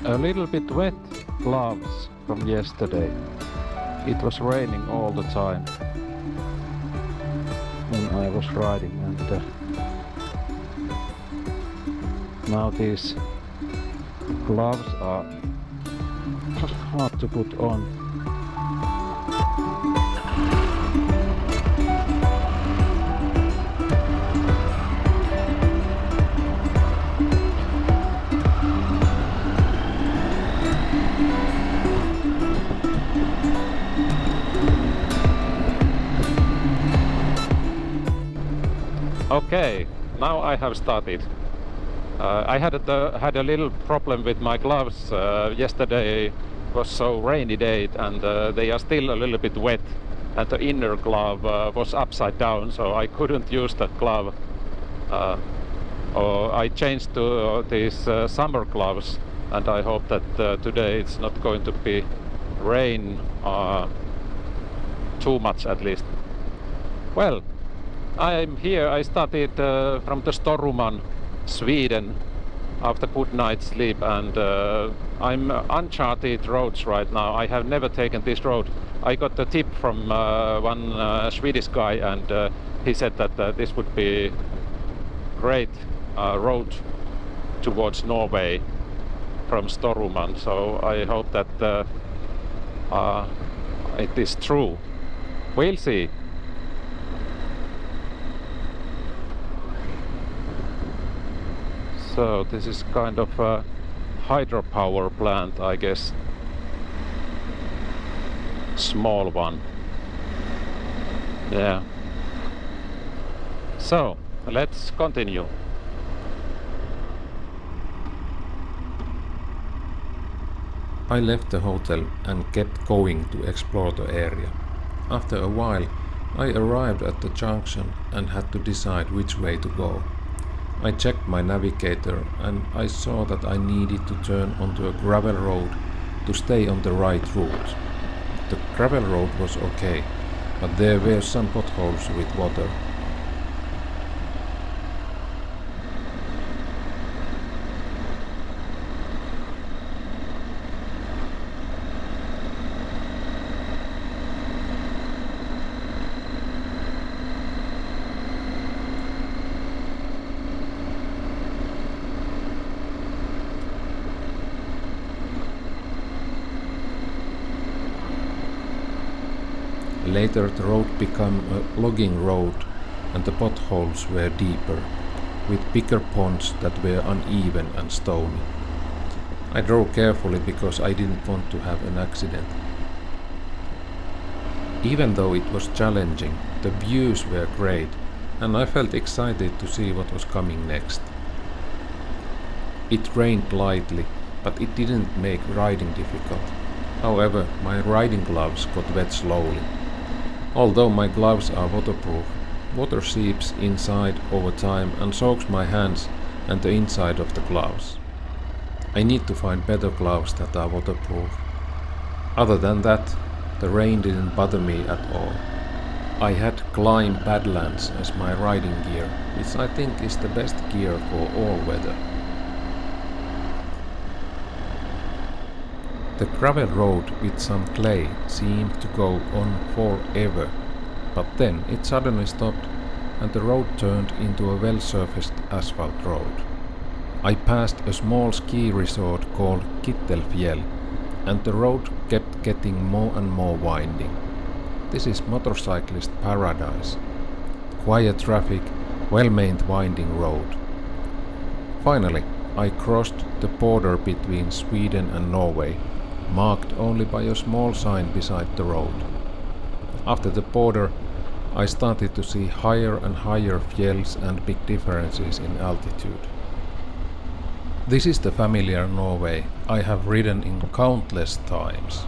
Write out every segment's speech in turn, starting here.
A little bit wet gloves from yesterday. It was raining all the time when I was riding, and now these gloves are hard to put on. Okay, now I have started. I had a little problem with my gloves. Yesterday was so rainy day, and they are still a little bit wet, and the inner glove was upside down, so I couldn't use that glove. I changed to these summer gloves, and I hope that today it's not going to be rain too much, at least. Well, I'm here. I started from the Storuman, Sweden, after good night's sleep, and I'm uncharted roads right now. I have never taken this road. I got the tip from one Swedish guy, and he said that this would be great road towards Norway from Storuman. So I hope that it is true. We'll see. So this is kind of a hydropower plant, I guess. Small one. Yeah. So let's continue. I left the hotel and kept going to explore the area. After a while, I arrived at the junction and had to decide which way to go. I checked my navigator and I saw that I needed to turn onto a gravel road to stay on the right route. The gravel road was okay, but there were some potholes with water. Later the road became a logging road and the potholes were deeper, with bigger ponds that were uneven and stony. I drove carefully because I didn't want to have an accident. Even though it was challenging, the views were great and I felt excited to see what was coming next. It rained lightly, but it didn't make riding difficult. However, my riding gloves got wet slowly. Although my gloves are waterproof, water seeps inside over time and soaks my hands and the inside of the gloves. I need to find better gloves that are waterproof. Other than that, the rain didn't bother me at all. I had Climb Badlands as my riding gear, which I think is the best gear for all weather. The gravel road with some clay seemed to go on forever, but then it suddenly stopped and the road turned into a well-surfaced asphalt road. I passed a small ski resort called Kittlefjäll, and the road kept getting more and more winding. This is motorcyclist paradise. Quiet traffic, well-maintained winding road. Finally, I crossed the border between Sweden and Norway, marked only by a small sign beside the road. After the border, I started to see higher and higher fjells and big differences in altitude. This is the familiar Norway I have ridden in countless times.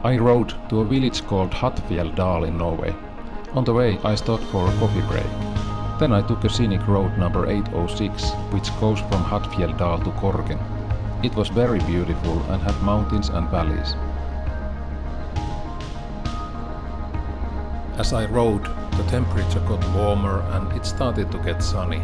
I rode to a village called Hattfjelldal in Norway. On the way I stopped for a coffee break. Then I took a scenic road number 806, which goes from Hattfjelldal to Korgen. It was very beautiful and had mountains and valleys. As I rode, the temperature got warmer and it started to get sunny.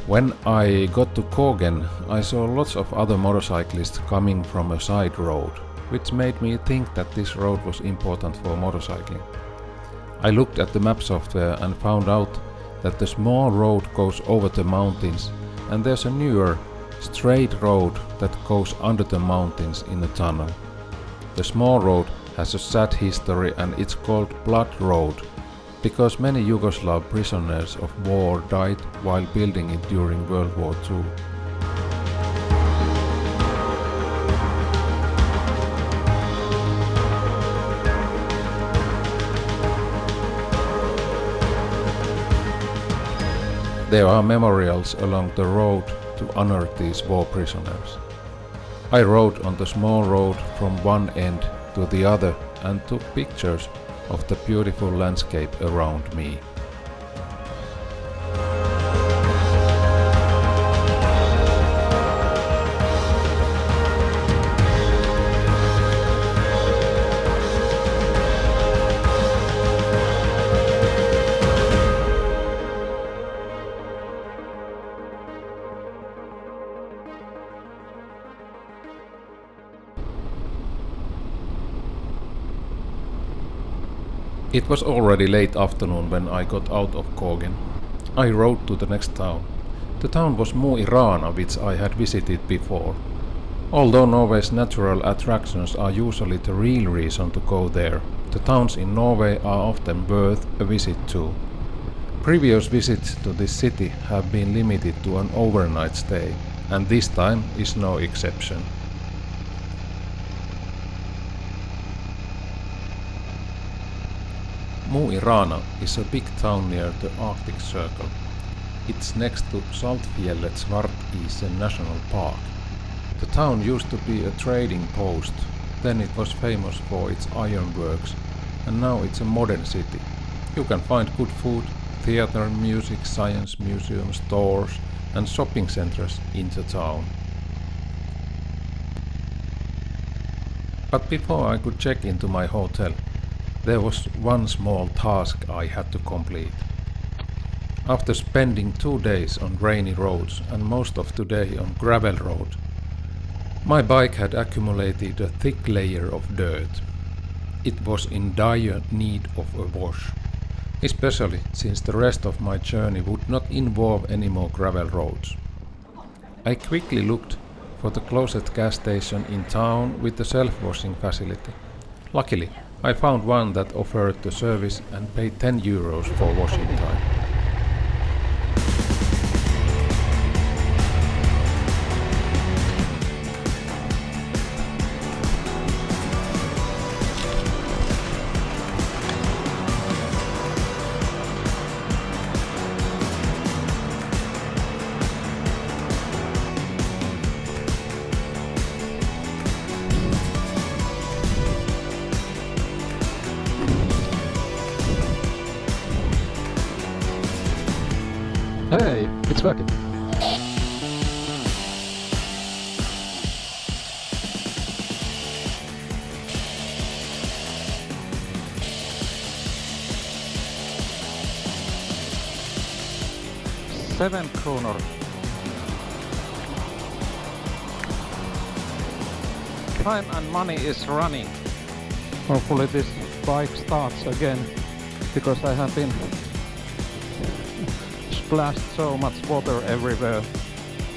When I got to Korgen, I saw lots of other motorcyclists coming from a side road, which made me think that this road was important for motorcycling. I looked at the map software and found out that the small road goes over the mountains, and there's a newer, straight road that goes under the mountains in a tunnel. The small road has a sad history and it's called Blood Road, because many Yugoslav prisoners of war died while building it during World War II. There are memorials along the road to honor these war prisoners. I rode on the small road from one end to the other and took pictures of the beautiful landscape around me. It was already late afternoon when I got out of Korgen. I rode to the next town. The town was Mo i Rana, which I had visited before. Although Norway's natural attractions are usually the real reason to go there, the towns in Norway are often worth a visit too. Previous visits to this city have been limited to an overnight stay, and this time is no exception. Mo i Rana is a big town near the Arctic Circle. It's next to Saltfjellet Svartisen National Park. The town used to be a trading post, then it was famous for its ironworks, and now it's a modern city. You can find good food, theater, music, science museum, stores and shopping centers in the town. But before I could check into my hotel, there was one small task I had to complete. After spending 2 days on rainy roads and most of today on gravel road, my bike had accumulated a thick layer of dirt. It was in dire need of a wash, especially since the rest of my journey would not involve any more gravel roads. I quickly looked for the closest gas station in town with the self-washing facility. Luckily, I found one that offered the service and paid €10 for washing time. It's working. Seven kronor. Time and money is running. Hopefully this bike starts again, because I have been splashed so much water everywhere.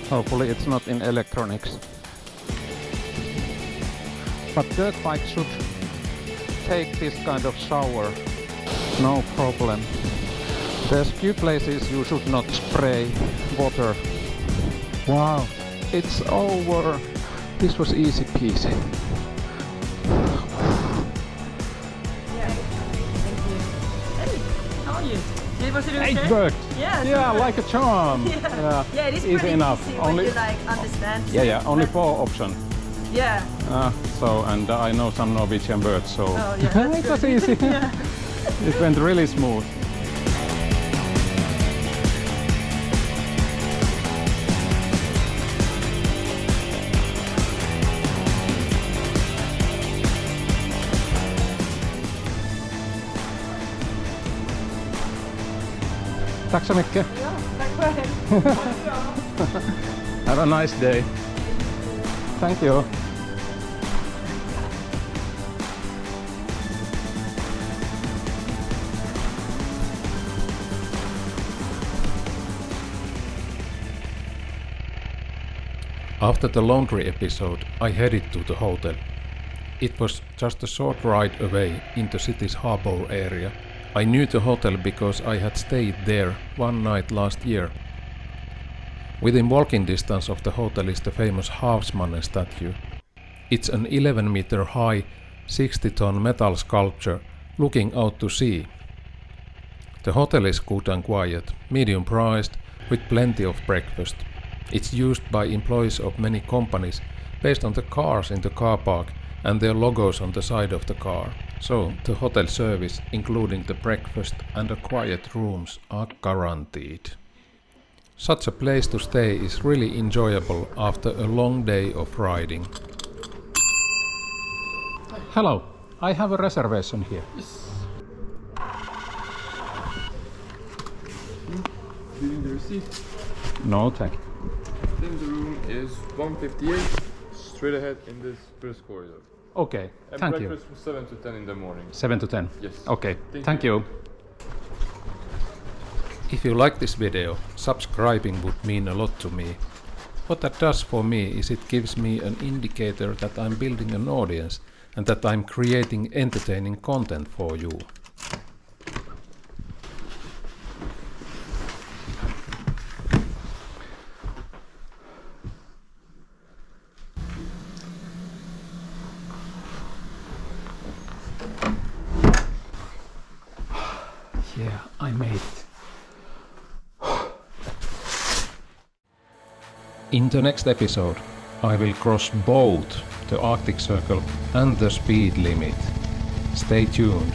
Hopefully it's not in electronics. But dirt bike should take this kind of shower, no problem. There's few places you should not spray water. Wow, it's over. This was easy peasy. It worked. Yeah, yeah, like a charm. Yeah, yeah, it is easy pretty enough. easy Only, when you like understand. yeah, only 4 options. Yeah. So, and I know some Norwegian words, so Oh, yeah, it was easy. Yeah. It went really smooth. Tack så mycket. Ja, tack själv. Have a nice day. Thank you. After the laundry episode, I headed to the hotel. It was just a short ride away in the city's harbor area. I knew the hotel because I had stayed there one night last year. Within walking distance of the hotel is the famous Havsmannen statue. It's an 11-meter high, 60-ton metal sculpture looking out to sea. The hotel is good and quiet, medium priced, with plenty of breakfast. It's used by employees of many companies based on the cars in the car park and their logos on the side of the car. So the hotel service, including the breakfast and the quiet rooms, are guaranteed. Such a place to stay is really enjoyable after a long day of riding. Hello, I have a reservation here. Yes. Do you need the receipt? No, thank you. Then the room is 158, straight ahead in this first corridor. Okay, And thank you. breakfast from 7 to 10 in the morning. 7 to 10? Yes. Okay, thank you. If you like this video, subscribing would mean a lot to me. What that does for me is it gives me an indicator that I'm building an audience and that I'm creating entertaining content for you. Yeah, I made it. In the next episode, I will cross both the Arctic Circle and the speed limit. Stay tuned.